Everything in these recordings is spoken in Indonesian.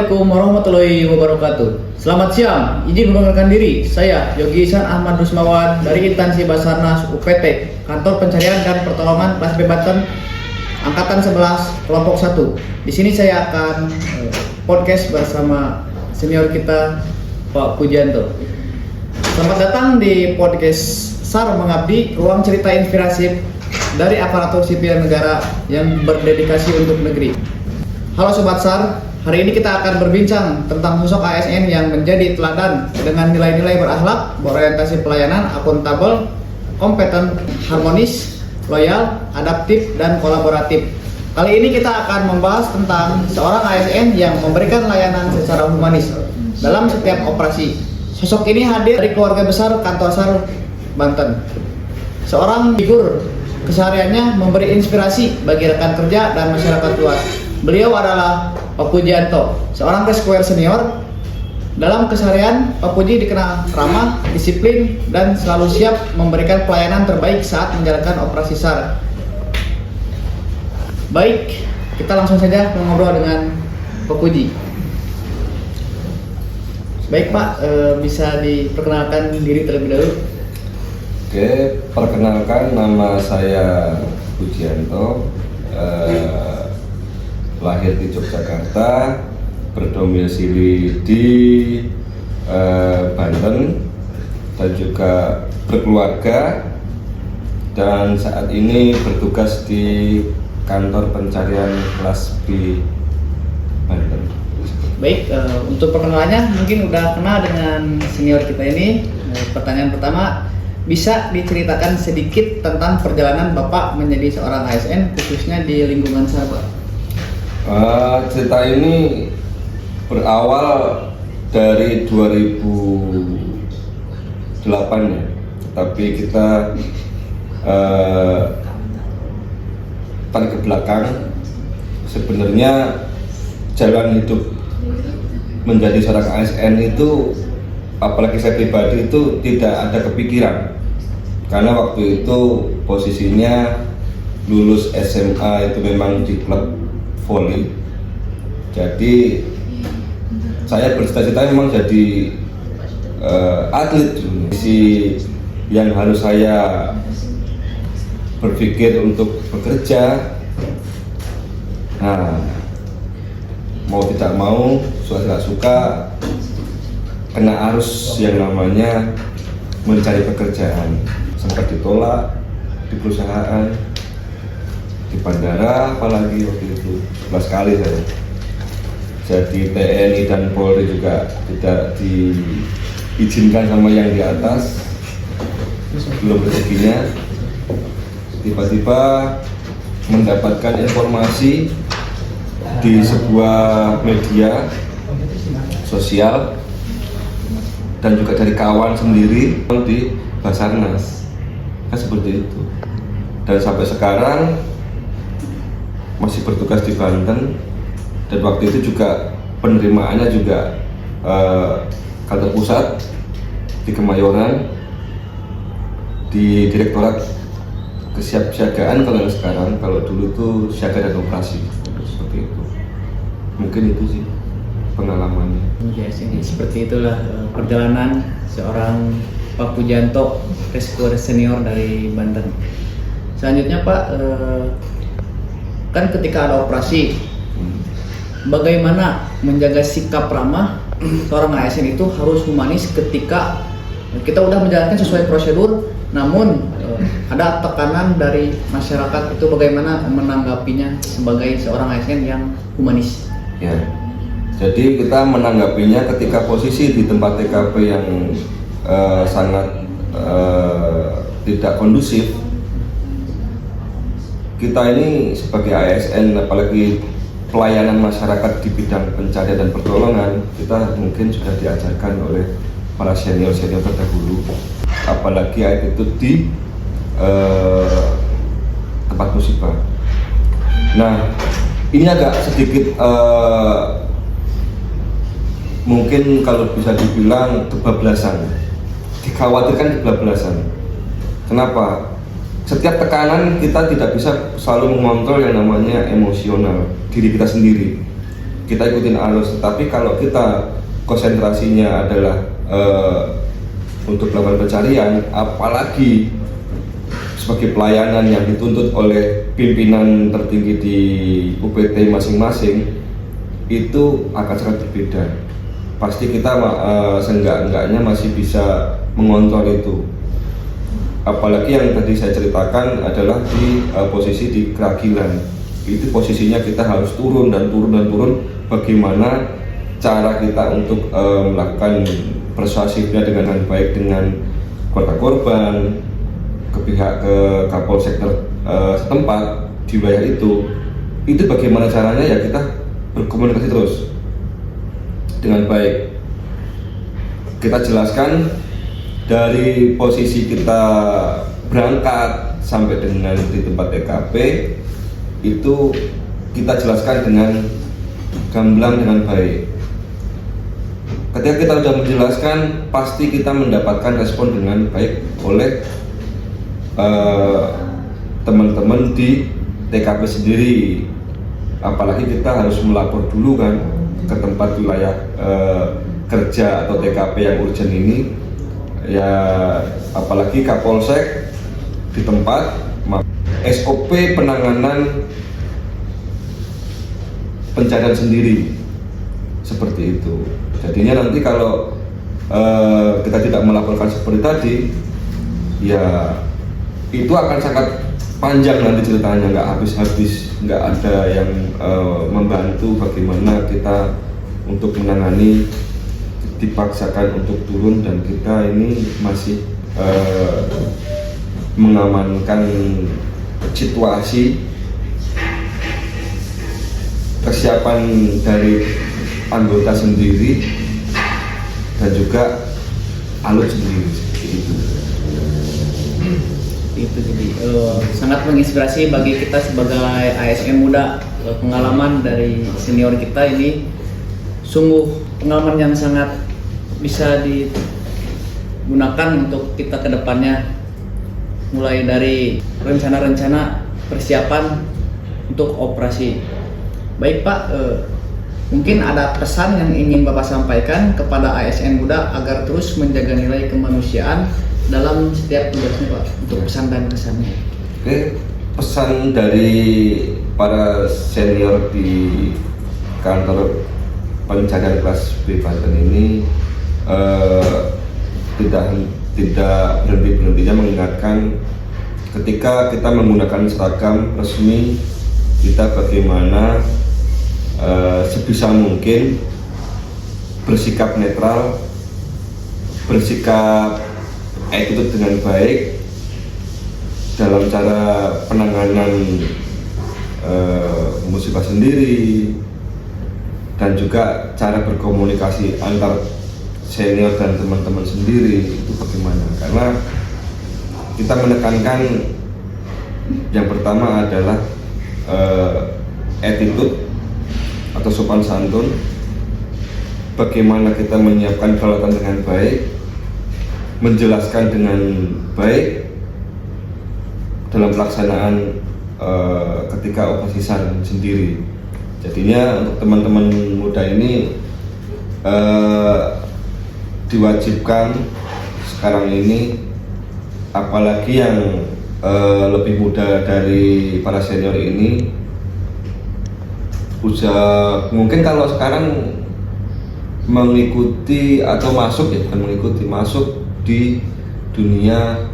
Assalamualaikum warahmatullahi wabarakatuh. Selamat siang, izin memperkenalkan diri. Saya Yogi Ihsan Ahmad Rusmawan dari Instansi Basarnas UPT, Kantor Pencarian dan Pertolongan Kelas B Banten, Angkatan 11, Kelompok 1. Di sini saya akan podcast bersama senior kita, Pak Pujianto. Selamat datang di podcast SAR Mengabdi, ruang cerita inspirasi dari aparatur sipil negara yang berdedikasi untuk negeri. Halo Sobat SAR, hari ini kita akan berbincang tentang sosok ASN yang menjadi teladan dengan nilai-nilai berakhlak, berorientasi pelayanan, akuntabel, kompeten, harmonis, loyal, adaptif, dan kolaboratif. Kali ini kita akan membahas tentang seorang ASN yang memberikan layanan secara humanis dalam setiap operasi. Sosok ini hadir dari keluarga besar Kantor SAR Banten. Seorang figur kesehariannya memberi inspirasi bagi rekan kerja dan masyarakat luas. Beliau adalah Pak Pujianto, seorang rescuer senior. Dalam keseharian, Pak Puji dikenal ramah, disiplin, dan selalu siap memberikan pelayanan terbaik saat menjalankan operasi SAR. Baik, kita langsung saja mengobrol dengan Pak Puji. Baik Pak, bisa diperkenalkan diri terlebih dahulu. Oke, perkenalkan, nama saya Pujianto, lahir di Yogyakarta, berdomisili di Banten, dan juga berkeluarga, dan saat ini bertugas di Kantor Pencarian Kelas B Banten. Baik, untuk perkenalannya mungkin udah kenal dengan senior kita ini. Pertanyaan pertama, bisa diceritakan sedikit tentang perjalanan Bapak menjadi seorang ASN khususnya di lingkungan SAR, Pak? Cerita ini berawal dari 2008 ya, tapi kita tarik ke belakang. Sebenarnya jalan hidup menjadi seorang ASN itu, apalagi saya pribadi, itu tidak ada kepikiran, karena waktu itu posisinya lulus SMA itu memang di klub voli. Jadi saya bercita-cita memang jadi atlet dulu. Yang harus saya berpikir untuk bekerja, nah mau tidak mau, suka tidak suka, kena arus yang namanya mencari pekerjaan. Sempat ditolak di perusahaan, di bandara apalagi waktu itu 11 kali saya. Jadi TNI dan Polri juga tidak diizinkan sama yang di atas, belum rezekinya. Tiba-tiba mendapatkan informasi di sebuah media sosial dan juga dari kawan sendiri di Basarnas, kan seperti itu. Dan sampai sekarang masih bertugas di Banten, dan waktu itu juga penerimaannya juga kantor pusat di Kemayoran, di Direktorat Kesiapsiagaan kalau yang sekarang, kalau dulu itu siaga dan operasi, seperti itu. Mungkin itu sih pengalamannya. Yes, ini seperti itulah perjalanan seorang Pak Pujianto, rescuer senior dari Banten. Selanjutnya Pak, kan ketika ada operasi, bagaimana menjaga sikap ramah seorang ASN itu harus humanis ketika kita udah menjalankan sesuai prosedur, namun ada tekanan dari masyarakat, itu bagaimana menanggapinya sebagai seorang ASN yang humanis? Ya, jadi kita menanggapinya ketika posisi di tempat TKP yang sangat tidak kondusif. Kita ini sebagai ASN, apalagi pelayanan masyarakat di bidang pencarian dan pertolongan, kita mungkin sudah diajarkan oleh para senior-senior terdahulu, apalagi itu di tempat musibah. Nah, ini agak sedikit mungkin kalau bisa dibilang kebablasan, dikhawatirkan kebablasan. Kenapa? Setiap tekanan kita tidak bisa selalu mengontrol yang namanya emosional diri kita sendiri. kita ikutin arus. Tetapi kalau kita konsentrasinya adalah untuk melakukan pencarian, apalagi sebagai pelayanan yang dituntut oleh pimpinan tertinggi di UPT masing-masing, itu akan sangat berbeda. Pasti kita seenggak-enggaknya masih bisa mengontrol itu. Apalagi yang tadi saya ceritakan adalah di posisi di Keragilan. Itu posisinya kita harus turun dan turun. Bagaimana cara kita untuk melakukan persuasifnya dengan baik dengan keluarga korban, ke pihak ke Kapolsek setempat di wilayah itu bagaimana caranya ya kita berkomunikasi terus dengan baik. Kita jelaskan dari posisi kita berangkat sampai dengan di tempat TKP itu kita jelaskan dengan gamblang, dengan baik. Ketika kita sudah menjelaskan, pasti kita mendapatkan respon dengan baik oleh teman-teman di TKP sendiri. Apalagi kita harus melapor dulu kan ke tempat wilayah kerja atau TKP yang urgent ini. Ya, apalagi Kapolsek di tempat, SOP penanganan pencarian sendiri seperti itu. Jadinya nanti kalau kita tidak melaporkan seperti tadi, ya itu akan sangat panjang nanti ceritanya, nggak habis-habis, nggak ada yang membantu bagaimana kita untuk menangani, dipaksakan untuk turun dan kita ini masih mengamankan situasi, kesiapan dari anggota sendiri dan juga alut sendiri itu. Itu jadi sangat menginspirasi bagi kita sebagai ASN muda. Pengalaman dari senior kita ini sungguh pengalaman yang sangat bisa digunakan untuk kita ke depannya, mulai dari rencana-rencana persiapan untuk operasi. Baik Pak, mungkin ada pesan yang ingin Bapak sampaikan kepada ASN muda agar terus menjaga nilai kemanusiaan dalam setiap tugasnya Pak, untuk pesan dan kesannya. Oke, pesan dari para senior di kantor pencarian kelas B Banten ini tidak berhenti-berhentinya mengingatkan ketika kita menggunakan seragam resmi, kita bagaimana sebisa mungkin bersikap netral, bersikap attitude dengan baik dalam cara penanganan musibah sendiri, dan juga cara berkomunikasi antar senior dan teman-teman sendiri itu bagaimana. Karena kita menekankan yang pertama adalah attitude atau sopan santun, bagaimana kita menyiapkan peralatan dengan baik, menjelaskan dengan baik dalam pelaksanaan ketika operasi SAR sendiri. Jadinya untuk teman-teman muda ini diwajibkan sekarang ini, apalagi yang lebih muda dari para senior ini, mungkin kalau sekarang mengikuti atau masuk masuk di dunia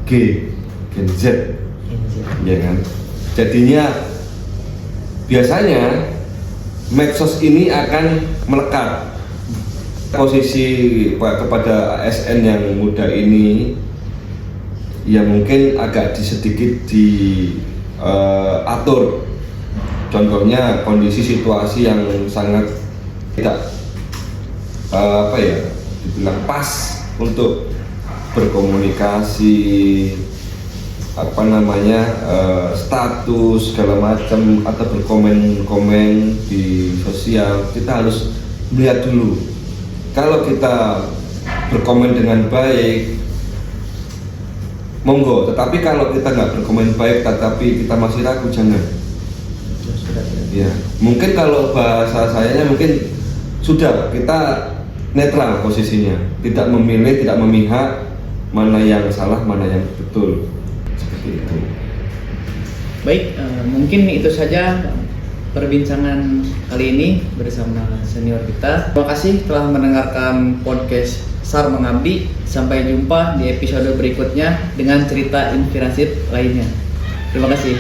Gen Z, ya kan? Jadinya biasanya medsos ini akan melekat. Posisi kepada ASN yang muda ini ya mungkin agak sedikit diatur. Contohnya kondisi situasi yang sangat tidak dibilang pas untuk berkomunikasi, status segala macam, atau berkomen di sosial. Kita harus melihat dulu. Kalau kita berkomen dengan baik, monggo. Tetapi kalau kita nggak berkomen baik, tetapi kita masih ragu, jangan. Ya, mungkin kalau bahasa sayanya mungkin sudah kita netral posisinya, tidak memilih, tidak memihak mana yang salah, mana yang betul, seperti itu. Baik, mungkin itu saja perbincangan kali ini bersama senior kita. Terima kasih telah mendengarkan podcast SAR Mengabdi. Sampai jumpa di episode berikutnya dengan cerita inspiratif lainnya. Terima kasih.